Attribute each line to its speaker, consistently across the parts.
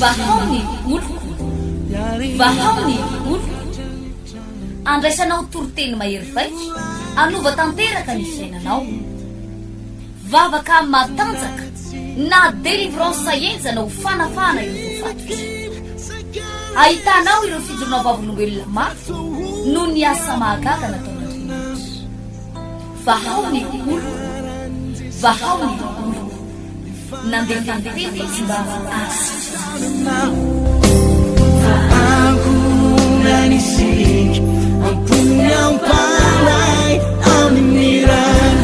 Speaker 1: vahaony oloko vahaony oloko andraisanao toroteny mahery vaika anova tanteraka ny fiainanao vavaka matanjaka na delivrance enjana ho fanafana io fatotra ahitanao ireo fijorona vavolombelona mafy no ny asa mahagaga nataonandriamanitra vahaony oloko vahaony oloko nandefandefety sy mba
Speaker 2: anisik ampunyang palay aminiran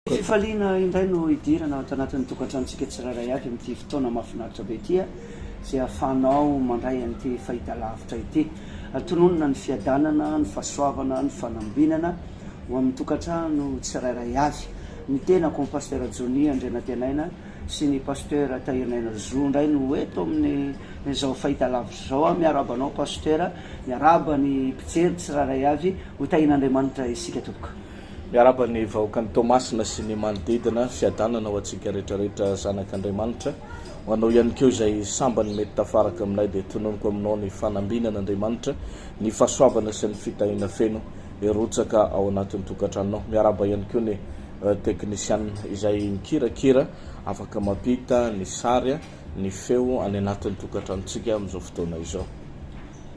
Speaker 3: fifaliana indray no idirana ao tanatin'ny tokantranontsika tsiraray avy amin'ity fotoana mahafinaritra be itya zay ahafanao mandray an'ity fahita lavitra ity tononona ny fiadanana ny fahasoavana ny fanambinana ho amin'ny tokantrano tsirairay avy ny tenako ny pasteur Joni Andrenatenaina sy ny pasteur Tahirinaina Zo ndray no eto amin'ny zao fahita lavitra zao miarabanao pasteur miaraba ny mpijery tsirairay avy ho tahin'Andriamanitra isika tompoko
Speaker 4: miaraba ny vahoaka ny Tomasina sy ny manodidina fiadanana ho antsika rehetrarehetra zanak'Andriamanitra ho anao ihany keo izay sambany mety tafaraka aminay dia tononoko aminao ny fanambinan'Andriamanitra ny fahasoavana sy ny fitahiana feno erotsaka ao anatin'ny tokantranonao miaraba ihany keo ny teknisiana izay mikirakira afaka mampita ny sary ny feo any anatin'ny tokantranontsika amin'izao fotoana izao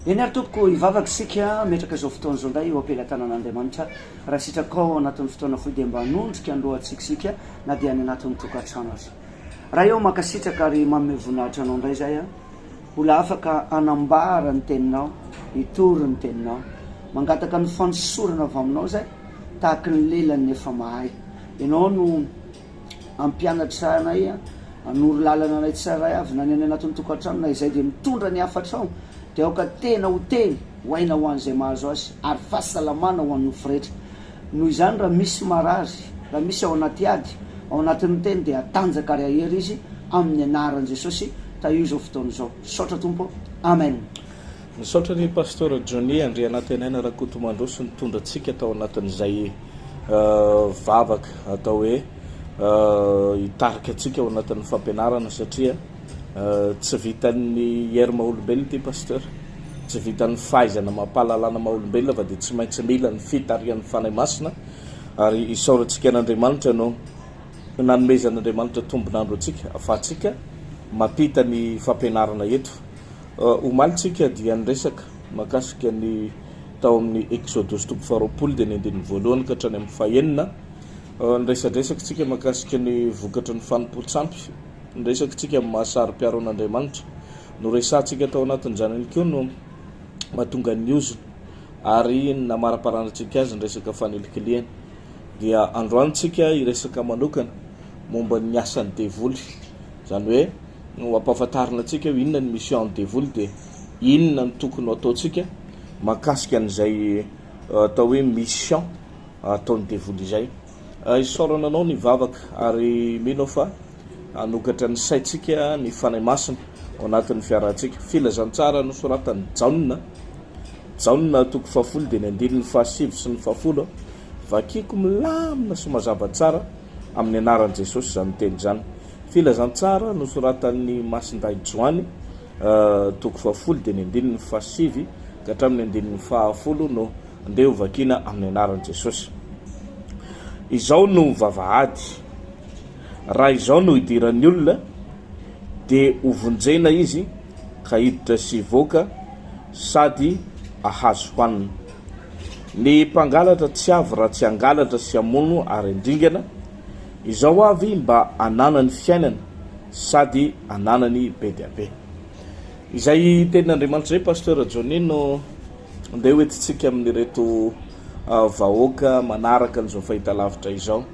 Speaker 3: eny ary tompoko ivavaka isika metraka izao fotoana izao ndray eo ampelantanan'Andriamanitra raha sitrakao anatin'ny fotoana foy dia mba hanondrika androatsikisika na dia any anatin'ny tokantrano azy raha eo makasitraka ary manome voninahitra anao indray zay mbola afaka anambara ny teninao hitory ny teninao mangataka ny fanosorana avy aminao zay tahaka ny lelany efa mahay ianao no ampianatra anay anoro lalana anay tsaray avy na ny any anatin'ny tokantrano na izay dia mitondra ny afatrao dia aoka tena ho teny hoaina ho an'izay mahazo azy ary fahasalamana ho an'ny nofo noho izany raha misy marazy raha misy ao anaty ady ao anatin'ny teny dia atanjaka ary ahery izy amin'ny anaran'i Jesosy ta io zao fotoana izao saotra tompo amen
Speaker 4: misaotra ny pasteur Joni Andrenatenaina Rakotomandroso nitondra antsika tao anatin'izay vavaka atao hoe hitarika antsika ao anatin'ny fampianarana satria tsy vitan'ny hery maha-olombelona ty pasteur tsy vitan'ny fahaizana mampahalalana maha-olombelona fa dia tsy maintsy mila ny fitarian'ny fanahy masina ary isaorantsika an'Andriamanitra no nanomezan'Andriamanitra tombonandro antsika afahantsika mampita ny fampianarana eto omalitsika dia nyresaka makasika ny tao amin'ny Exodus toko 20 dia ny andininy voalohany ka hatrany amin'ny fahaenina nyresadresaka tsika makasika ny vokatra ny fanimpotsampy nyresaka tsika amin'ny mahasary mpiaro an'Andriamanitra no resantsika tao anatin'izany ihany koa no mahatonga ny ozona ary namaraparanantsika azy nyresaka fanelikiliana dia androantsika iresaka manokana momba ny asan'ny devoly zany hoe no ampahafantarina antsika ho inona ny mission ny devoly dia inona ny tokony ataontsika makasika an'izay atao hoe mission ataon'ny devoly izay isaorana anao ny vavaka ary mino fa anokatra ny saitsika ny fanahy masina ao anatin'ny fiarantsika filazantsara nosoratany Jaona toko 10 dia ny andininy 7 sy ny 10 vakiko milamina sy mazava tsara amin'ny anaran'i Jesosy zany teny zany filazantsara nosoratan'ny Masinday Joany toko 10 dia ny andininy 7 ka hatramin'ny andininy 10 no andeha ho vakina amin'ny anaran'i Jesosy izao no vavahady raha izao no hidiran'ny olona dia hovonjena izy ka hiditra sy voaka sady ahazo hoanina ny mpangalatra tsy avy raha tsy angalatra sy amono ary andringana izao avy mba ananany fiainana sady ananany be dia be izay tenin'Andriamanitra zay pasteur Joni no andeha hoentitsika amin'ny reto vahoaka manaraka n'izao fahita lavitra izao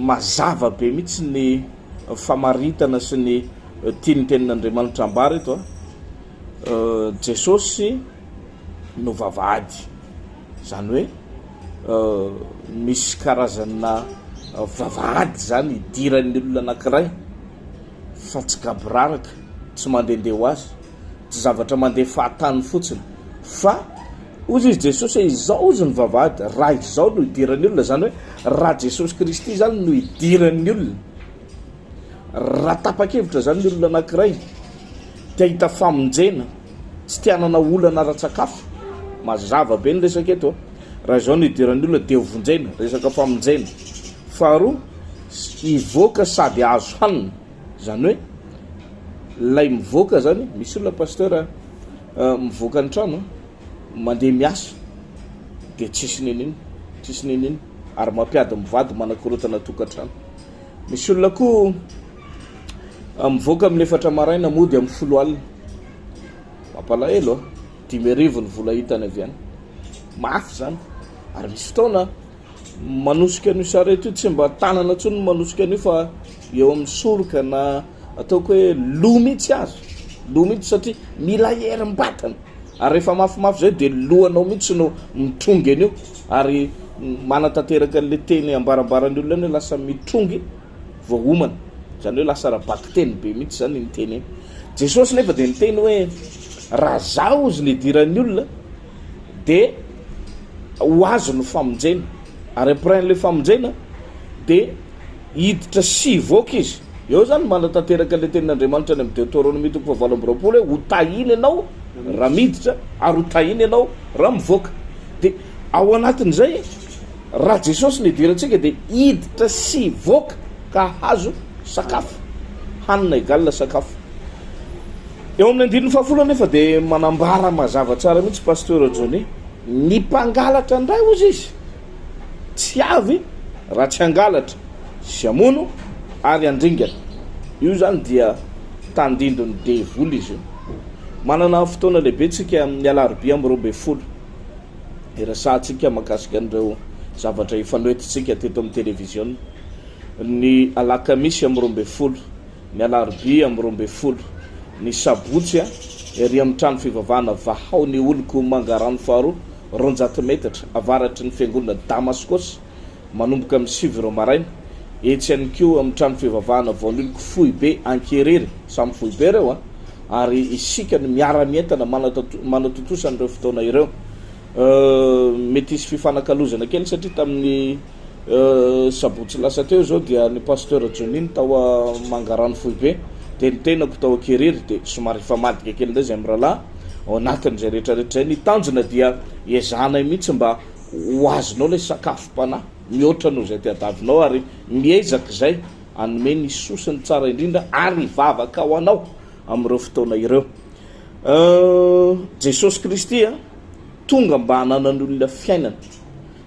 Speaker 4: mazava be mihitsy ny famaritana sy ny tiany tenin'Andriamanitra ambara eto Jesosy no vavahady zany hoe misy karazana vavahady zany idiran'ny olona anankiray fa tsy gaboraraka tsy mandehandeha ho azy tsy zavatra mandeha fahatany fotsiny fa ozy izy jesosy hoe izao izy ny vavahady raha izao no idiran'ny olona zany hoe raha jesosy kristy zany no idiran'ny olona raha tapa-kevitra zany ny olona anankiray tia hita famonjena tsy tianana olana ara-tsakafo mazava be ny resaka eto raha izao no idiran'ny olona de hovonjena resaka famonjena faharoa ivoaka sady azo hanina zany hoe lay mivoaka zany misy olona pasteur mivoaka ny trano mandeha miasa de tsisy nininy ary mampiady mivady manakorotana tokantrano misy olona koa mivoaka amin'ny 4 maraina mody amin'ny 10 alina mampalahelo 5,000 ny vola hitany avy any mafy zany ary misy fotoana manosika an'io sarety io tsy mba tanana ntsony manosika an'io fa eo amin'ny soroka na ataoko hoe lo mihitsy azy lo mihitsy satria mila herim-batana ary rehefa mafimafy zay de lohanao mihitsy no mitrongy an'io ary manatanteraka an'le teny ambarambarany olona any hoe lasa mitrongy vao homana zany hoe lasa raha-baky-teny be mihitsy zany ny teny eny jesosy nefa de niteny hoe raha zao izy ny diran'ny olona de ho azo no famonjena ary après le famonjena de hiditra sivoaka izy eo zany manatanteraka le tenin'Andriamanitra any amin'ny Deutéronome 7:20 hoe ho tahiny ianao raha miditra ary ho tahiny ianao raha mivoaka de ao anatin'izay raha jesosy ny dirantsika de hiditra sivoaka ka hazo sakafo hanina egalina sakafo eo amin'ny 10 nefa de manambara mazava tsara mihitsy pasteur Johnny ny mpangalatra ndray ozy izy tsy avy raha tsy angalatra siamono ary andringana io zany dia tandindony devoly izy io manana fotoana lehibe tsika amin'ny alarobia amin'ny 20 irasantsika makasika an'ireo zavatra ifanoetitsika teto amin'ny televizion ny alakamisy amin'ny 20 ny alarobia amin'ny 20 ny sabotsy ery amin'ny trano fivavahana vahao ny oloko mangarano faharoa 200 metatra avaratry ny fiangonana Damaskos manomboka amin'ny 7 maraina etsy any keo amin'ny trano fivavahana vaon'oloko fohy be ankerery samy fohy be reo ary isika ny miara-mientana manatotosany ireo fotoana ireo mety isy fifanakalozana kely satria tamin'ny sabotsy lasa teo zao dia ny pasteur Johnny tao mangarano fohy be de nitenako tao ankerery de somary famadika kely ndray zay amin'ny rahalahy ao anatin'izay rehetrarehetra zay ny tanjona dia ezana mihitsy mba ho azonao le sakafo-panahy mihoatra no zay tiadavinao ary miezaka zay anome ny sosiny tsara indrindra ary vavaka ho anao amin'ireo fotoana ireo Jesosy Kristy tonga mba hananany olona fiainana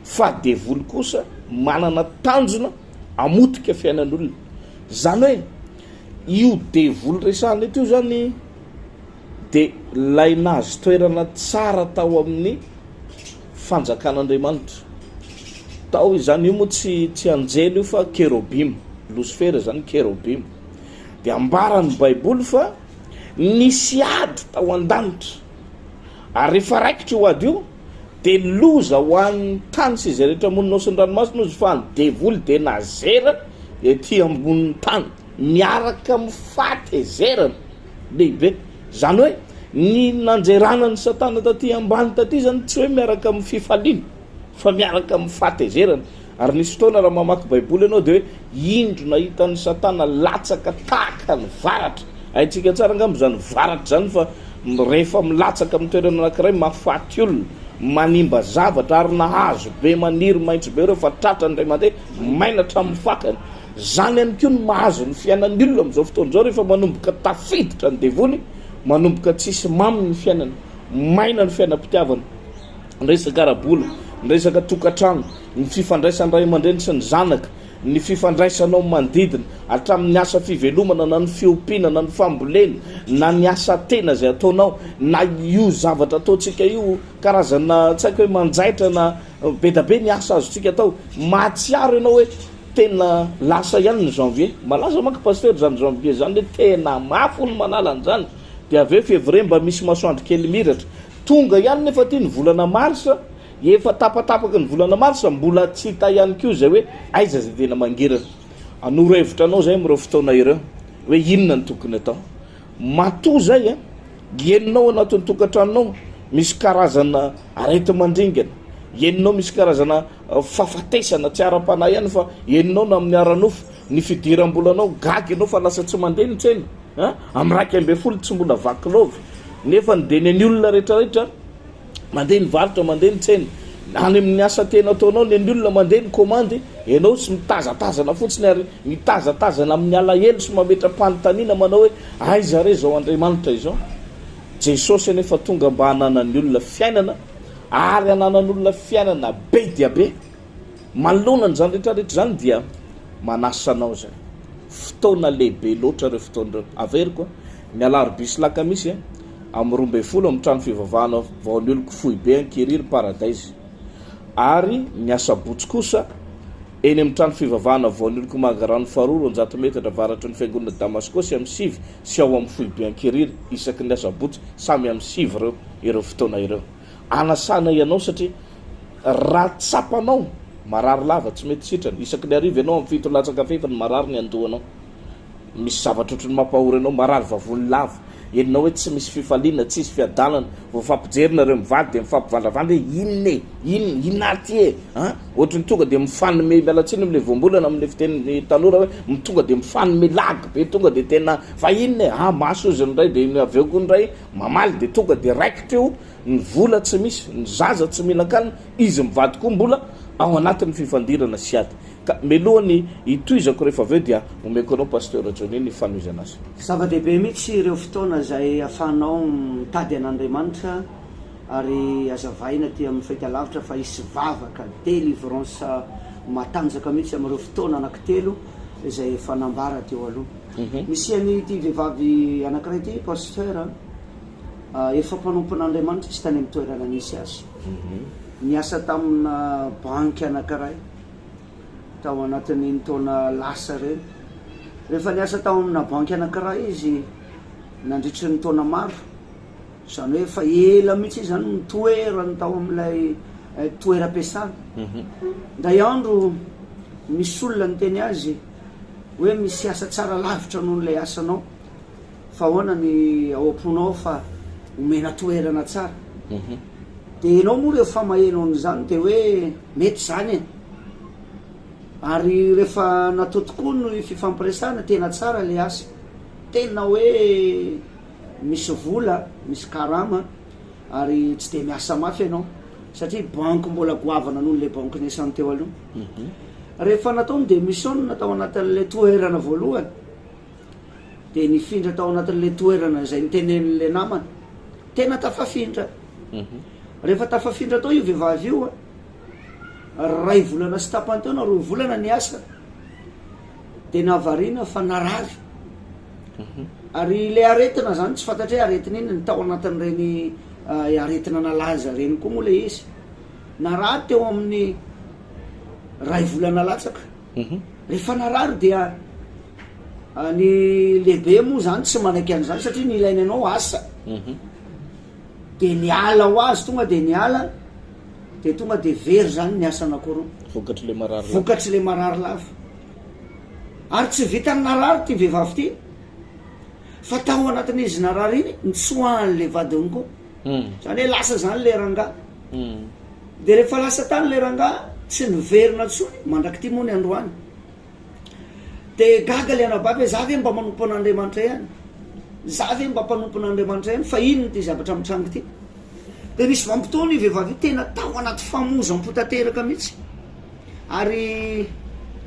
Speaker 4: fa devoly kosa manana tanjona amotika fiainan'olona zany hoe io devoly resahana eto io zany de lainazy toerana tsara tao amin'ny fanjakan'Andriamanitra tao izany io moa tsy anjely io fa kerobim Lucifer zany kerobim de ambaran'ny baiboly fa nisy ady tao an-danitra ary rehefa raikitra io ady io de loza ho an'ny tany sy izay rehetra monina sy ny ranomasina izy fa ny devoly de nazera ety ambonin'ny tany miaraka mifatezerana lehibe zany hoe ny nanjerana ny satana taty ambany taty zany tsy hoe miaraka amin'ny fifaliana fa miaraka amin'ny fatezerana ary nisy fotoana raha mamaky baiboly ianao de hoe indro nahitan'ny satana latsaka tahaka ny varatra haitsika tsara angambo zany varatra zany fa rehefa milatsaka amin'ny toerana anankiray mahafaty olona manimba zavatra ary nahazo be maniry maitso be reo fa tratra ndray mandeha mainatra amin'ny fakany zany ihany koa ny mahazo ny fiainan'ny olona amin'izao fotoana zao rehefa manomboka tafiditra ny devoly manomboka tsisy mamy ny fiainana maina ny fiainam-pitiavana ny resaka arabola ny resaka tokantrano ny fifandraisany ray aman-dreny sy ny zanaka ny fifandraisanao manodidina hatramin'ny asa fivelomana na ny fiompiana na ny fambolena na ny asa tena zay ataonao na io zavatra ataontsika io karazana tsy haiko hoe manjaitra na be da be ny asa azotsika atao mahatsiaro ianao hoe tena lasa ihany ny janvier malaza manko pasteur zany janvier zany hoe tena mafo ny manala an'izany de aveo février mba misy masoandro kely miratra tonga ihany nefa ty ny volana marsa efa tapatapaka ny volana marsa mbola tsy hita ihany koa zay hoe aiza zay tena mangirana anoro hevitra anao zay amin'ireo fotoana ireo hoe inona ny tokony atao matoa zay geninao anatin'ny tokantranonao misy karazana arety mandringana, eninao misy karazana fahafatesana tsy ara-panahy ihany fa eninao na amin'ny aranofo ny fidiram-bolanao gagy ianao fa lasa tsy mandeha ny tsena amin'ny raiky amby folo tsy mbola vakilovy nefa ny deny ny olona rehetrarehetra mandeha ny varotra mandeha ny tsena any amin'ny asa tena ataonao ny olona mandeha ny komandy ianao sy mitazatazana fotsiny ary mitazatazana amin'ny alahelo sy mametra-panontaniana manao hoe aiza re zao Andriamanitra izao. Jesosy nefa tonga mba hananany olona fiainana ary hananany olona fiainana be dia be. Malonany zany rehetrarehetra zany dia manasanao zay fotoana lehibe loatra reo fotoana averiko ny alarobisy lakamisy amin'ny 12 amin'ny trano fivavahana vaon'ny oloko fohy be Ankiriry Paradise ary ny asabotsy kosa eny amin'ny trano fivavahana vaon'ny oloko Mangarano faharoa 100 metatra avaratry ny fiangonana Damaskosy amin'ny 7 sy ao amin'ny fohy be Ankiriry isaky ny asabotsy samy amin'ny 7 ireo fotoana ireo. Anasana ianao satria raha tsapanao marary lava tsy mety sitrany isaky ny arivo ianao amin'ny 7 latsaka fefa ny marary ny andohanao misy zavatra otrany mampahory anao marary vavony lava enao hoe tsy misy fifaliana tsisy fiadalana vao fampijerina reo mivady de mifampivandravandy hoe inona ty ohatrany tonga de mifanome mialatsiny am'le voambolana am'le fiteny tanora hoe tonga de mifanome lagy be tonga de tena fa inona maso izy ndray de aveo koa ndray mamaly de tonga de raikitra eo ny vola tsy misy ny zaza tsy mila kalina izy mivady koa mbola ao anatin'ny fifandirana siady ka melohany itoizako rehefa aveo dia omeko anao pasteur Johnny ny fanomezana azy.
Speaker 3: Zava-dehibe mihitsy ireo fotoana izay ahafahanao mitady an'Andriamanitra ary azavaina ty amin'ny fahitalavitra fa isy vavaka délivrance matanjaka mihitsy amin'ireo fotoana anankitelo izay efa nambara teo aloha. Misy an'ity vehivavy anankiray ty pasteur efa mpanompon'Andriamanitra tsy tany amin'ny toerana nisy azy. Niasa tamina banky anankiray tao anatin'ny taona lasa reny. Rehefa niasa tao amina banky anankiray izy nandritry ny taona maro zany hoe fa ela mihitsy izy zany nitoerany tao amin'ilay toeram-piasana. Nday andro misy olona niteny azy hoe misy asa tsara lavitra noho n'ilay asanao fa ahoana ny ao am-ponao fa omena toerana tsara. De enao moa rehefa maheno an'izany de hoe mety zany ary rehefa natao tokoa no fifampiresana tena tsara le asa tena hoe misy vola misy karama ary tsy de miasa mafy ianao satria banky mbola goavana noho le banky niasany teo aloha. Rehefa nataony de mission natao anatin'le toerana voalohany de nifindra tao anatin'le toerana izay nitenen'le namany tena tafafindra. Rehefa tafafindra tao io vehivavy io ray volana sy tapany teo na 2 volana ny asa de navarina fa narary ary le aretina zany tsy fantatry hoe aretina iny ny tao anatin'ireny aretina nalaza reny koa moa le izy narary teo amin'ny ray volana latsaka. Rehefa narary dia ny lehibe moa zany tsy manaiky an'izany satria nilainy anao asa de niala ho azy tonga de niala de tonga de very zany ny asa anakoroa vokatry le marary lava ary tsy vitany narary ty vehivavy ty fa tao anatin'izy narary iny nitsoahan'le vadiny koa zany hoe lasa zany le ranga de rehefa lasa tany le ranga tsy niverina tsony mandraky ty moa ny androany de gaga le anabavy hoe za ve mba manompo an'Andriamanitra ihany za ve mba mpanompo an'Andriamanitra ihany fa inony ty zavatra mitrango ty. De misy vanim-potoana io vehivavy tena tao anaty famoza mipotateraka mihitsy ary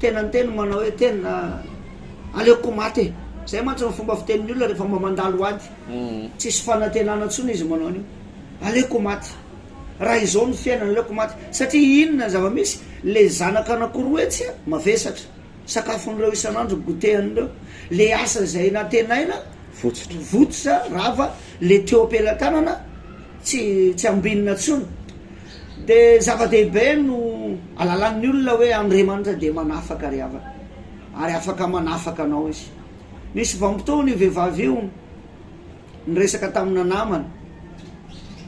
Speaker 3: tena ny teny manao hoe tena aleoko maty zay mantsy ny fomba fitenin'ny olona rehefa mba mandalo ady tsisy fanantenana ntsony izy manao an'io aleoko maty raha izao ny fiainana aleoko maty satria inona zava-misy le zanaka anakoroa etsy mavesatra sakafon'ireo isan'andro gotehan'ireo le asa zay natenaina votsitra rava le teo am-pelatanana tsy ambinina tsony de zava-dehibe no alalan'ny olona hoe Andriamanitra de manafaka ry avana ary afaka manafaka anao izy. Misy vanim-potoana io vehivavy io niresaka tamina namany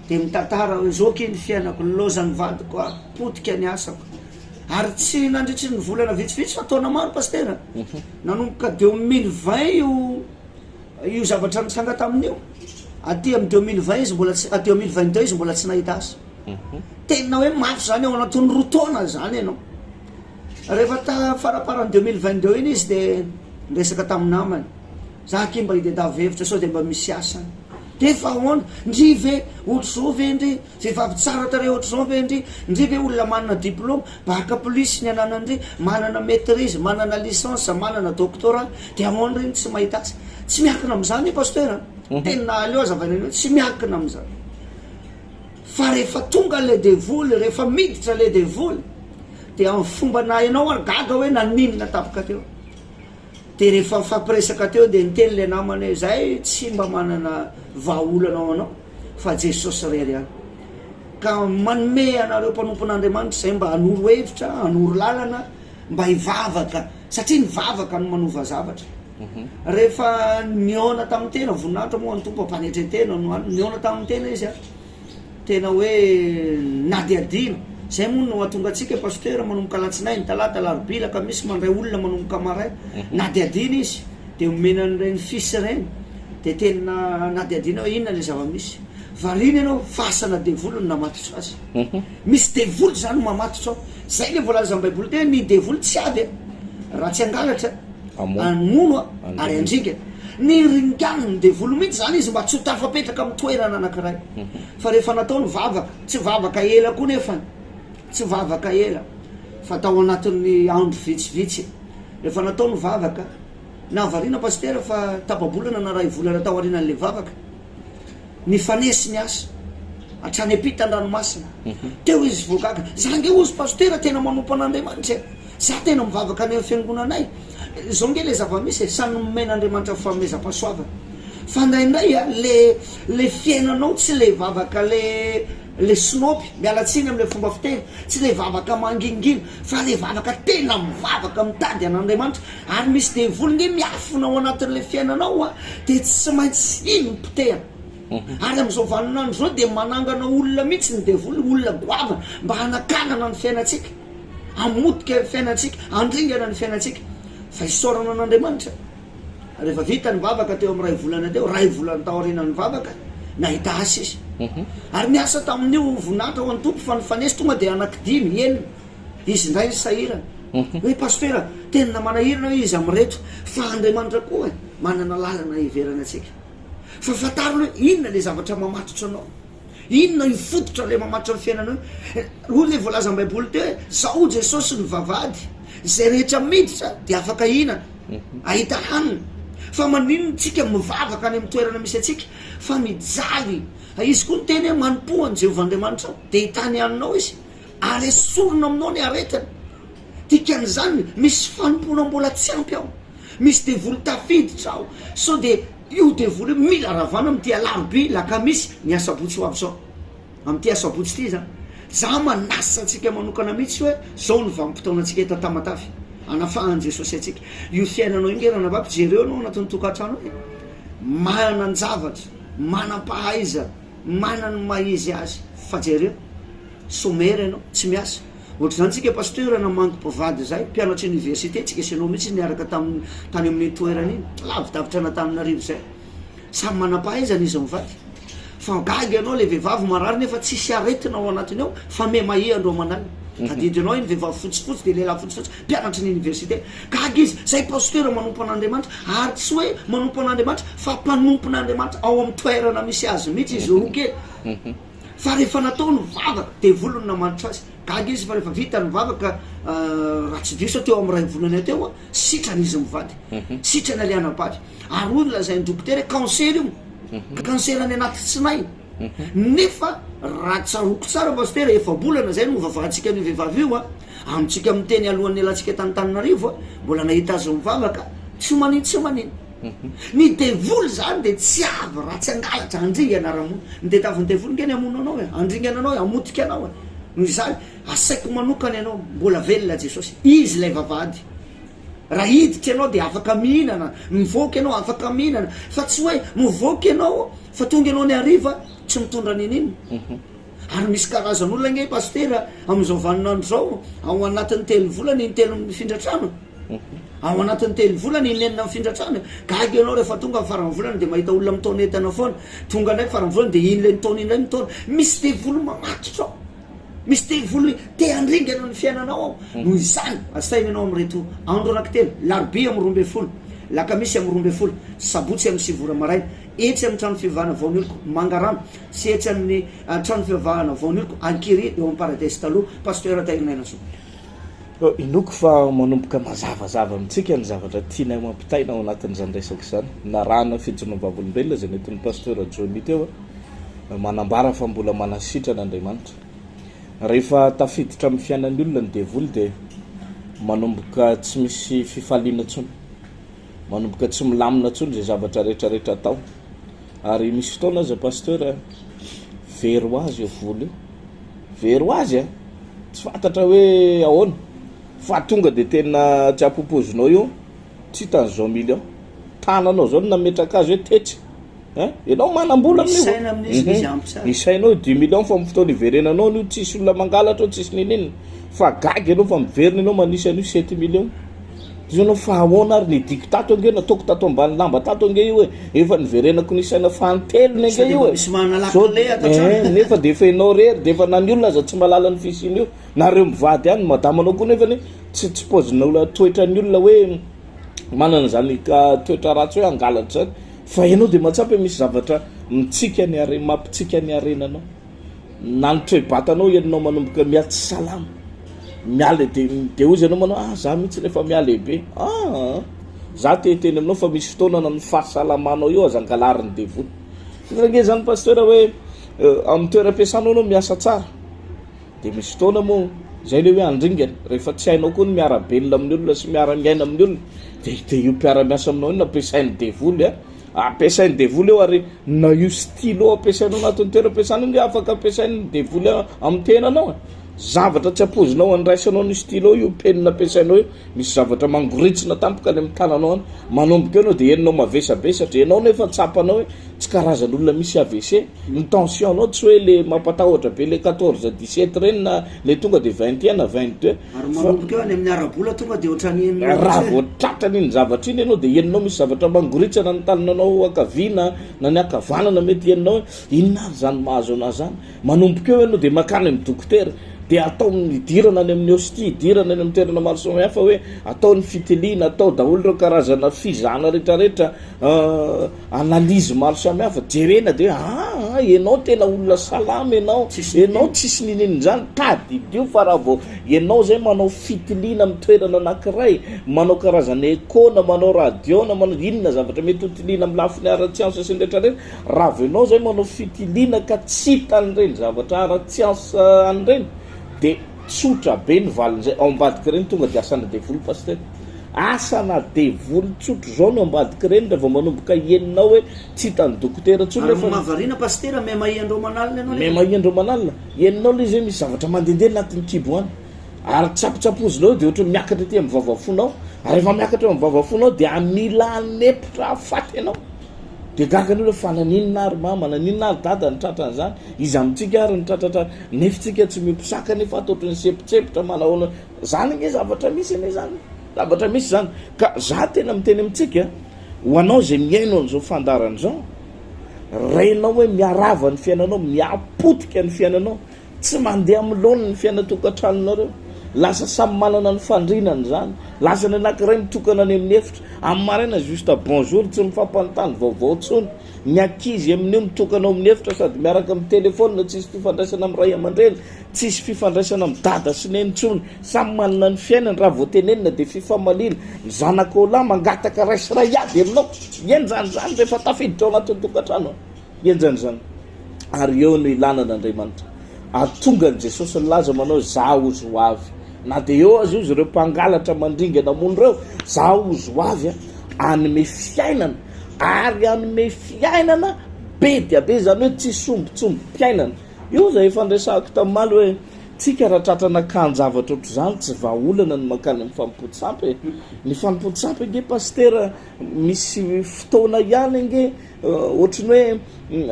Speaker 3: de mitantara hoe zao keny fiainako lozany vadiko potika ny asako ary tsy nandritry ny volana vitsivitsy fa taona maro pasteur nanomboka de 2020 io zavatra nitsanga tamin'io aty amin'ny 2020 izy mbola aty 2022 izy mbola tsy nahita azy tena hoe mafy zany ao anatin'ny roa taona zany ianao rehefa faraparany 2022 iny izy de resaka tamin'ny namany za kimba idedavevitra sao de mba misy asany de fa ahoana ndry ve ohatrzao ve ndry vehivavy tsara tare ohatrzao ve ndry ve olona manana diplôme baka polisy ny ananandry manana maîtrise manana licence manana doctorat de ahoana reny tsy mahita azy tsy miakina am'zany pasteur tena aleo azavany hoe tsy miakina am'zany fa rehefa tonga le devoly rehefa miditra le devoly de amin'ny fomba na ianao ary gaga hoe naninona tapaka teo de rehefa mifampiresaka teo de niteny le namany hoe zay tsy mba manana vahaolanao anao fa jesosy rery any ka manome anareo mpanompon'andriamanitra zay mba hanoro hevitra hanoro lalana mba hivavaka satria nivavaka no manova zavatra rehefa niona tamin'ny tena voninahitra moa ny tompo ampanetretena niona tamin'ny tena izy a tena hoe nadiadina zay moa no atonga atsika pasteur manomboka latsinay ny talata larobila ka misy mandray olona manomboka maray nadiadina izy de omenan'ireny fisy reny de tena nadiadina hoe inona le zava-misy variny ianao fasana devoly no namatotro azy misy devoly zany mamatotro ao zay le voalaza amin'ny baiboly tena ny devoly tsy avy raha tsy angalatra anono ary andringa ny ringano ny devoly mihitsy zany izy mba tsy ho tafapetraka amin'ny toerana anankiray fa rehefa nataony vavaka tsy vavaka ela koa nefany tsy vavaka ela fa tao anatin'ny andro vitsivitsy rehefa nataony vavaka na varina pasteur fa tapabolana na ray volana tao arinan'le vavaka ny fanesi ny asa hatrany ampitan-dranomasina teo izy voagaga zange ozy pasteur tena manompo an'andriamanitra za tena mivavaka any amin'ny fiangonanay zao nge le zava-misy samy nomen'andriamanitra famezam-pahasoavana fa ndraindray a le fiainanao tsy le vavaka le snopy mialatsiny am'le fomba fiteny tsy le vavaka mangingina fa le vavaka tena mivavaka mitady an'andriamanitra ary misy devoly nge miafonao anatin'le fiainanao a de tsy maintsy iny mpitehana ary am'izao vaninandro zao de manangana olona mihitsy ny devoly olona goavana mba hanakanana ny fiainatsika amotika fiainatsika andringana ny fiainatsika fa isorana an'andriamanitra rehefa vita ny vavaka teo amin'ny ray volana teo ray volana tao arinany vavaka nahita asa izy ary niasa tamin'io voninahitra ho any tompo fa nyfanesy tonga de anankidimy enina izy indray ny sahirana hoe pasteur tena manahirana izy am'reto fa andriamanitra koa manana lalana hiverana atsika fa fatarina hoe inona le zavatra mamatotra anao inona ifototra le mamatotra ny fiainanao ro le voalaza amin'ny baiboly teo hoe zao jesosy ny vavady zay rehetra miditra de afaka inana ahita hanina fa maninona tsika mivavaka any amin'ny toerana misy atsika fa mijaly izy koa ny teny hoe manompohany jehovandriamanitra ao de hitany haninao izy ary esorona aminao ny aretana dikan'izany misy fanompona mbola tsy ampy ao misy devoly tafiditra ao so de io devoly mila ravana am'ty alaroby lakamisy ny asabotsy ho avy zao am'ty asabotsy ty zany za manasa atsika manokana mihitsy hoe zao ny vanim-potoana atsika eto tamatafy anafahany jesosy atsika io fiainanao ingerana vaby jereo anao anatin'ny tokantrano hoe manany zavatra manam-pahaiza manany maizy azy fa jereo somera ianao tsy miasa ohatra zany tsika pasteur namangy mpivady zay mpianatra université tsika sianao mihitsy niaraka tany amin'ny toerana iny lavidavitra nataninarivo zay samy manam-pahaizana izy mivady fa gagy ianao le vehivavy marary nefa tsisy aretina ao anatiny ao fa me mahi andro manalina tadidinao iny vehivavy fotsifotsy de lehilahy fotsifotsy mpianatra ny université gagy izy zay pasteur manompo an'andriamanitra ary tsy hoe manompo an'andriamanitra fa mpanompon'andriamanitra ao amin'ny toerana misy azy mihitsy izy roke fa rehefa nataony vavaka de volony namanitra azy gagy izy fa rehefa vita ny vavaka raha tsy diso teo amin'ny ray volany teo a sitrany izy mivady sitrany alianabady ary ony lazainy dokotera cancer io cancer any anaty tsinay nefa raha tsaroko tsara pasteur efa bolana zay no vavahantsika ny vehivavy io a amitsika miteny alohan'ny elantsika tanytaninarivo a mbola nahita azy mivavaka tsy manino tsy manino ny devoly zany de tsy avy raha tsy angalatra andringana rahamono ny detaviny devoly ngeny amono anao e andringana anao e amotika anao e noho izany asaiko manokany ianao mbola velona jesosy izy lay vavady raha hiditra ianao de afaka mihinana mivoaka ianao afaka mihinana fa tsy hoe mivoaka ianao fa tonga ianao ny ariva tsy mitondra ninino ary misy karazan'olona nge pasteur am'izao vaninandro zao ao anatin'ny telo volany ny telo mifindra trano ao anatin'ny telo volana inenina mifindratrana gagy ianao rehefa tonga amin'ny farany volana de mahita olona mitona entana foana tonga ndraiky farany volana de iny le mitona indray mitona misy telovolo mamatotra ao misy telovolo te andringana ny fiainanao ao noho izany asaina ianao am'reto andro anankitelo larobia amy 12 lakamisy amy 12 sabotsy amy sivora maraina etsy amy trano fivavahana vaoniloko mangarano sy etsy amin'ny trano fivavahana vaoniloko ankiry eo amy paradise taloha pasteur Tairinaina so
Speaker 4: inoko fa manomboka mazavazava amitsika ny zavatra tianay mampitaina ao anatin'izany resaka izany na rahana fijonovavolombelona zay netin'ny pasteur Johnny teo manambara fa mbola manasitrana Andriamanitra rehefa tafiditra amin'ny fiainan'ny olona ny devoly de manomboka tsy misy fifaliana tsony manomboka tsy milamina tsony zay zavatra rehetrarehetra atao ary misy fotoana aza pasteur vero azy io voly io vero azy tsy fantatra hoe ahoana fa tonga de tena tsy apopozinao io tsy hitan'izao million tananao zao nametraka azy hoe tetsy ianao manambola amin'isainao 10 million fa fotoana iverenanao nio tsisy olona mangalatra tsisy ninina fa gagy anao fa miverina anao manisa an'io 7 million ianao fa ahoana ary nidiko tato ange nataoko tato ambany lamba tato ange io hoe efa niverenako nisaina fantelony ange io nefa de efa ianao rery de efa nany olona aza tsy malala ny fisiny io nareo mivady any madamanao koa nefany tsy pozina toetra ny olona hoe manana zany toetra ratsy hoe angalatra zany fa ianao de matsampy misy zavatra mitsika ny are mampitsika ny arenanao nanitra batanao ianao manomboka miatsy salama miala de ozy anao manao za mihitsy rehefa mialehibe za teteny aminao fa misy fotoana na ny fahasalamanao io azangalariny devoly nge zany pasteur hoe amin'ny toeram-piasanao anao miasa tsara de misy fotoana moa zay le hoe andringana rehefa tsy hainao koa ny miarabelona amin'ny olona sy miara-miaina amin'ny olona de io mpiara-miasa aminao io nampiasain'ny devoly ampiasain'ny devoly eo ary na io stylo ampiasainao anatin'ny toeram-piasana io afaka ampiasain'ny devoly amin'ny tenanao zavatra tsy apozinao andraisanao ny stylo io penina ampiasainao io misy zavatra mangoritsina tampoka any amin'ny tananao any manomboka eo anao de enonao mavesabesatra enao nefa tsapanao hoe tsy karazan'olona misy AVC ny tension anao tsy hoe le mampatahotra be le 14 17 reny na le tonga de 21 na 22
Speaker 3: ary manomboka eo any amin'ny arabola tonga de ohatrany
Speaker 4: raha voatratrany iny zavatra iny ianao de enonao misy zavatra mangoritsana ny tanananao akavina na ny akavanana mety enonao inona zany mahazo ana zany manomboka eo ianao de makany amin'ny dokotera de atao idirana any amin'ny hosti idirana any amin'ny toerana maro samihafa hoe atao ny fitiliana atao daholo reo karazana fizana rehetrarehetra analizy maro samihafa jerena de ianao tena olona salama ianao tsisy nininy zany tadidio fa raha vao ianao zay manao fitiliana amin'ny toerana anankiray manao karazana ekona manao radiona manao inona zavatra mety hotiliana amin'ny lafiny ara-tsiansa sy ny rehetrarehetra raha vao ianao zay manao fitiliana ka tsy hitan'ireny zavatra ara-tsiansa an'ireny de tsotra be ny valin'izay ao ambadiky reny tonga de asana devoly pasteur asana devoly tsotro zao no ambadiky reny rehefa manomboka enonao hoe tsy hitany dokotera
Speaker 3: mavarina pasteur me mahiandreo manalina anao
Speaker 4: me mahiandreo manalina enonao le zay misy zavatra mandendeha anatin'ny kibo any ary tsapotsapozinao de ohatra miakatra ty amin'ny vavafonao ary rehefa miakatra amin'ny vavafonao de amila nepotra afaty ianao de gagan'io le fa naninona ary mama naninona ary dada nitratrany zany izy amitsika ary nitratratra nefitsika tsy mimpisaka nefa ataotry ny sepotsepotra manahona zany nge zavatra misy ane zany zavatra misy zany ka za tena miteny amitsika hoanao zay miaino an'izao fandarany zao renao hoe miarava ny fiainanao miapotika ny fiainanao tsy mandeha amilona ny fiainatokantranonareo lasa samy manana ny fandrinany zany lasa ny anankiray mitokana any amin'ny efitra amin'ny maraina juste bonjour tsy mifampanontany vaovao tsony ny akizy amin'io mitokanao amin'ny efitra sady miaraka amin'ny telefona tsisy fifandraisana amin'ny ray aman-dreny tsisy fifandraisana amin'ny dada sy nenitsony samy manana ny fiainany raha voatenenina de fifamalina ny zanakôla mangataka raisiray ady aminao enjanyzany rehefa tafiditra ao anatin'ny tokantrano enjanyzany ary eo no ilanana Andriamanitra atonga ny Jesosy nilaza manao za ozy ho avy na de eo azy izy reo mpangalatra mandringana mono reo za ozy ho avy anome fiainana ary anome fiainana be dia be zany hoe tsy sombotsombo-piainana io zay efa andresahako tamimaly hoe tsika raha tratrana kanjavatra ohatr' zany tsy vaolana ny makany amin'ny fampotsampy ny fampotsampy nge pasteur misy fotoana ihany nge ohatrany hoe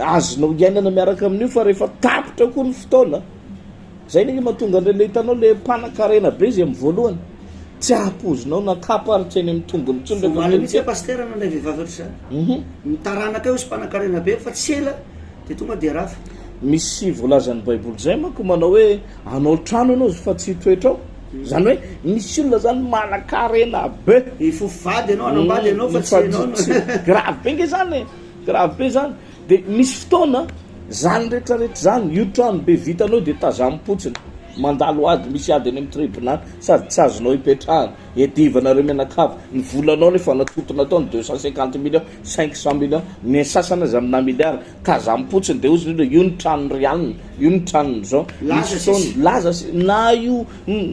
Speaker 4: azonao iainana miaraka amin'io fa rehefa tapitra koa ny fotoana zay nge mahatonga an'le hitanao le mpanakarena be zay amin'ny voalohany tsy ahapozinao nakaparitry eny amin'ny tombony tsony
Speaker 3: Vomana mihitsy pasteur nandray vehivavy ohatry zany. Mitaranaka io sy mpanan-karena be fa tsy ela de tonga de rafa.
Speaker 4: misy voalazan'ny baiboly zay manko manao hoe anao trano anao fa tsy toetra ao zany hoe misy olona zany manan-karena be
Speaker 3: Ifofady anao anambady anao fa tsy anao.
Speaker 4: grave be nge zany grave be zany de misy fotoana zany rehetrarehetra zany io trano be vitanao de tazampotsiny mandalo ady misy ady eny amin'ny tribunal sady tsy azonao ipetrahana edivanareo menakava ny volanao nefa natotona tao ny 250 millions 500 millions ny sasana azy amina milliard tazampotsiny de ozy io ny trano rianina io ny tranony zao laza na io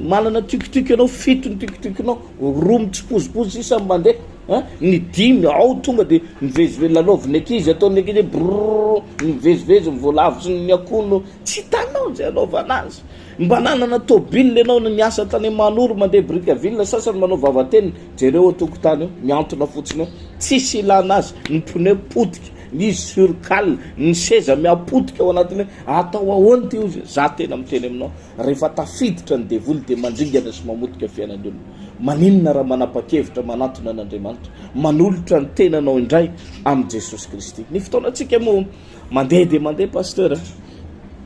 Speaker 4: manana tikitiky anao fito ny tikitikinao roa mitsipozipozy isany mandeha ny dimy ao tonga de nivezivezy lalaoviny ankizy ataony ankizy brrr nivezivezy mivoalavitra ny akono tsy hitanao zay anaovana azy mba nanana tobile anao ny miasa tany manoro mandeha brikaville sasany manao vavateny jereo atokotany eo miantona fotsiny eo tsisy ilana azy ny pneu potika izy surcal ny seza miapotika ao anatiny atao ahoany ty izy za tena miteny aminao rehefa tafiditra ny devoly de mandringana sy mamotika fiainany olona maninona raha manapa-kevitra manatona an'Andriamanitra manolotra ny tenanao indray amin'ny Jesosy Kristy ny fotoanantsika moa mandeha de mandeha pasteur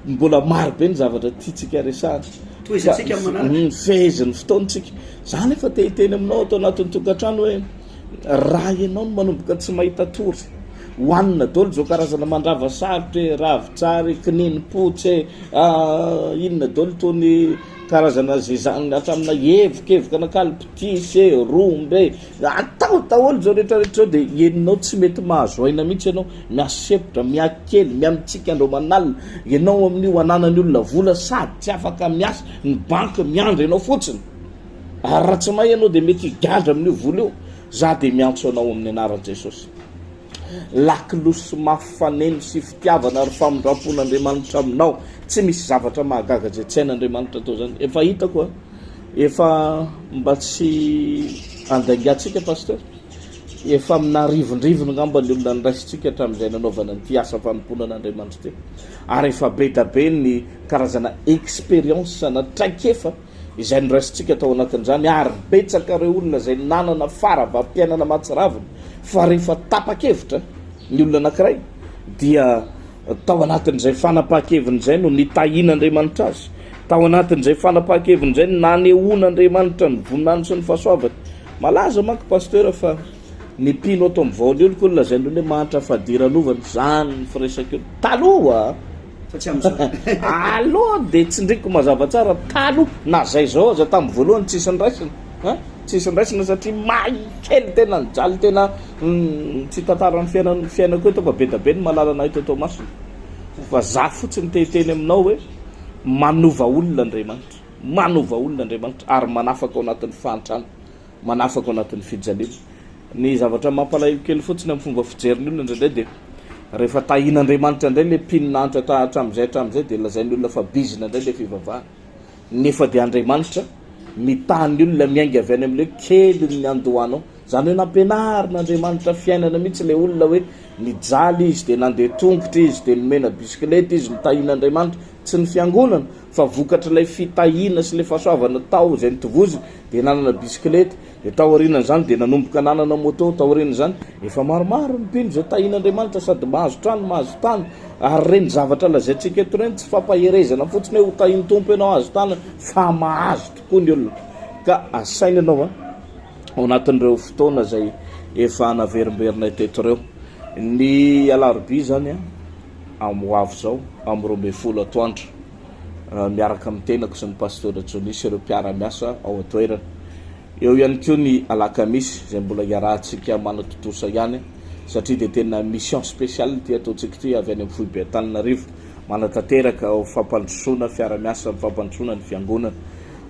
Speaker 4: mbola maro be ny zavatra tiatsika resahana
Speaker 3: toizatsika manaraka
Speaker 4: feheziny fotoantsika zany efa tehiteny aminao atao anatin'ny tokantrano hoe raha ianao no manomboka tsy mahita tory hoanina daholo zao karazana mandrava sarotra ravitsary kininimpotsy inona daholo tony karazana zay zany atramina evikevoka nakalpitisy rombe atao daholo zao rehetrarehetra zao de ienonao tsy mety mahazo aina mihitsy ianao miasepotra miakely miamitsika andro manalina ianao amin'io ananany olona vola sady tsy afaka miasa ny banky miandry ianao fotsiny ary raha tsy mahay ianao de mety higadra amin'io vola io za de miantso anao amin'ny anaran'i Jesosy lakilosy mafaneny sy fitiavana ary famindrapon'Andriamanitra aminao tsy misy zavatra mahagaga zay tsy hain'Andriamanitra atao zany efa hitako efa mba tsy andaingatsika pasteur efa amina rivondrivony ngamba ny olona niraisitsika hatramin'izay nanaovana ny ty asa fanompoana an'Andriamanitra ty ary efa be da be ny karazana expérience na traikefa izay niraisitsika tao anatin'izany ary betsaka reo olona zay nanana faravampiainana matsiraviny fa rehefa tapa-kevitra ny olona anankiray dia tao anatin'izay fanapaha-keviny zay no nitahin'Andriamanitra azy tao anatin'izay fanapaha-keviny zay no nanehoan'Andriamanitra ny voninahiny sy ny fahasoavany malaza manko pasteur fa ny pino atao amin'ny vaony oloko olona zay ndrony hoe mahatra fadiranovany zany ny firesaka olo taloha
Speaker 3: fa tsy am'izao
Speaker 4: aloha de tsy ndriko mazava tsara taloha na zay zao aza tamin'ny voalohany tsisy ny raisiny tsisy ny raisina satria may kely tena nijaly tena tsy tantarany fiainako eto fa be da be ny malalana eto atao masina fa za fotsiny tehiteny aminao hoe manova olona Andriamanitra ary manafaka ao anatin'ny fahantrano manafaka ao anatin'ny fijaliana ny zavatra mampalahelo kely fotsiny amin'ny fomba fijeriny olona indray de rehefa tahin'Andriamanitra indray le pininanitra hatramin'izay de lazainy olona fa bizina indray le fivavahana nefa de Andriamanitra mitany olona miainga avy any amin'le kely ny andohanao zany hoe nampianarin'Andriamanitra fiainana mihitsy le olona hoe nijaly izy de nandeha tongotra izy de nomena bisikileta izy nitahin'Andriamanitra tsy ny fiangonana fa vokatra ilay fitahina sy le fahasoavana tao zay nitovozy de nanana bisikileta de tao aorianan'izany de nanomboka nanana moto tao aorian'izany efa maromaro ny pino zay tahin'Andriamanitra sady mahazo trano mahazo tany ary reny zavatra lazaintsika eto reny tsy fampaherezana fotsiny hoe ho tahiny tompo ianao azo tany fa mahazo tokoa ny olona ka asaina ianao ao anatin'ireo fotoana zay efa naverimberina teto reo ny alarobia zany amoavo zao amin'ny 12 atoandro miaraka amin'ny tenako sy ny pasteur Jonis ireo mpiara-miasa ao atoerana eo ihany koa ny alakamisy zay mbola iarahantsika manatotosa ihany satria de tena mission spéciale ty ataontsika ty avy any amin'ny Foibe Antananarivo manatanteraka ao fampandrosoana fiara-miasa fampandrosoana ny fiangonana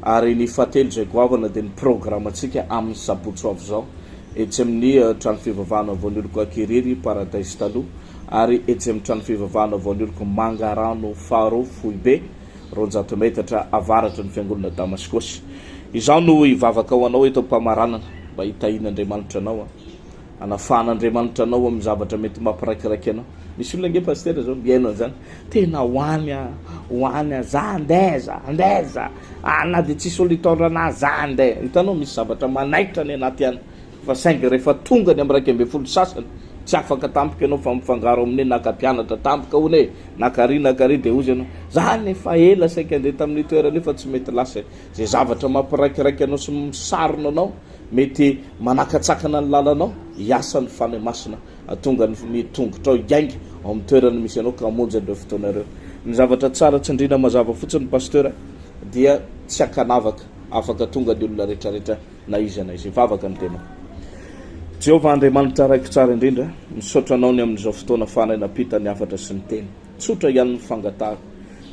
Speaker 4: ary ny fahatelo zay goavana de ny programantsika amin'ny sabotsy avy zao etsy amin'ny trano fivavahana voanyoloko Akiriry Paradise taloha ary etsy amin'ny trano fivavahana voanyoloko Mangarano Faro Foibe 200 metatra avaratra ny fiangonana Damaskosy izao no ivavaka ao anao eto mpamaranana mba hitahin'Andriamanitra anao anafahan'Andriamanitra anao amin'ny zavatra mety mampiraikiraiky anao misy olona nge pastera zao miaino an'zany tena hoanya za andeza na de tsisy olo hitondranay za andeha hitanao misy zavatra manaitra ny anaty any fa saingy rehefa tonga ny am'raiky ambe folo sasany tsy afaka tampoka ianao fa mifangaro amin'ne naka-pianatra tampoka hony e nakary de ozy ianao zany efa ela saika andeha tamin'ny toerana io fa tsy mety lasa zay zavatra mampiraikiraiky anao sy misarona anao mety manakatsakana ny lalanao hiasa ny fany masina atonga ny tongotra ao iaingy ao amin'ny toerana misy anao ka monjy an'ireo fotoanareo ny zavatra tsara tsindrina mazava fotsiny pasteur dia tsy akanavaka afaka tonga ny olona rehetrarehetra na izy ana izy vavaka ny tena Jehovah Andriamanitra raiky tsara indrindra misaotra anao ny amin'izao fotoana fanainapita ny afatra sy ny teny tsotra ihany ny fangatahana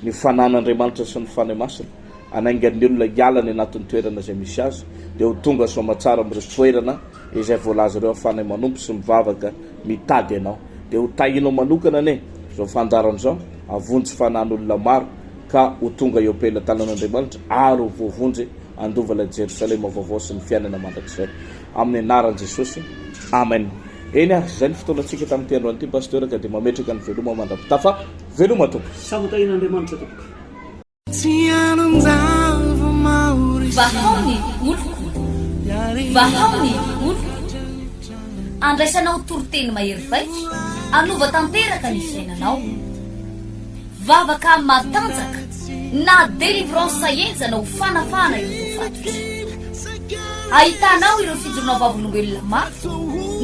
Speaker 4: ny fanan'Andriamanitra sy ny fany masina anaingan'ny olona hiala ny anatin'ny toerana izay misy azy dia ho tonga soamatsara amin'ireo toerana izay voalaza ireo afanay manompo sy mivavaka mitady ianao dia ho tahinao manokana ane zao fandaran'izao avonjy fanan'olona maro ka ho tonga eo pela tanan'Andriamanitra ary ho voavonjy andovala Jerusalema vaovao sy ny fiainana mandrakizay amin'ny anaran'i Jesosy amen. Eny ary zay ny fotoanantsika tamin'ity androany ity pasteur ka dia mametraka ny veloma mandrapitafa veloma tompo
Speaker 3: sabotahin'Andriamanitra tompoka
Speaker 1: vahaony oloko vahaony oloko andraisanao toroteny mahery vaika anova tanteraka ny fiainanao vavaka matanjaka na délivrance enjana ho fanafana ireo fatotra ahitanao ireo fijorona vavolombelona maro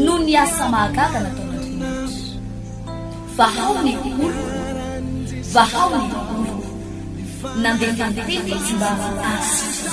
Speaker 1: no ny asa mahagaga nataon'Andriamanitra vahaony oloko vahaony oloko nandefandefety tsy mba asitra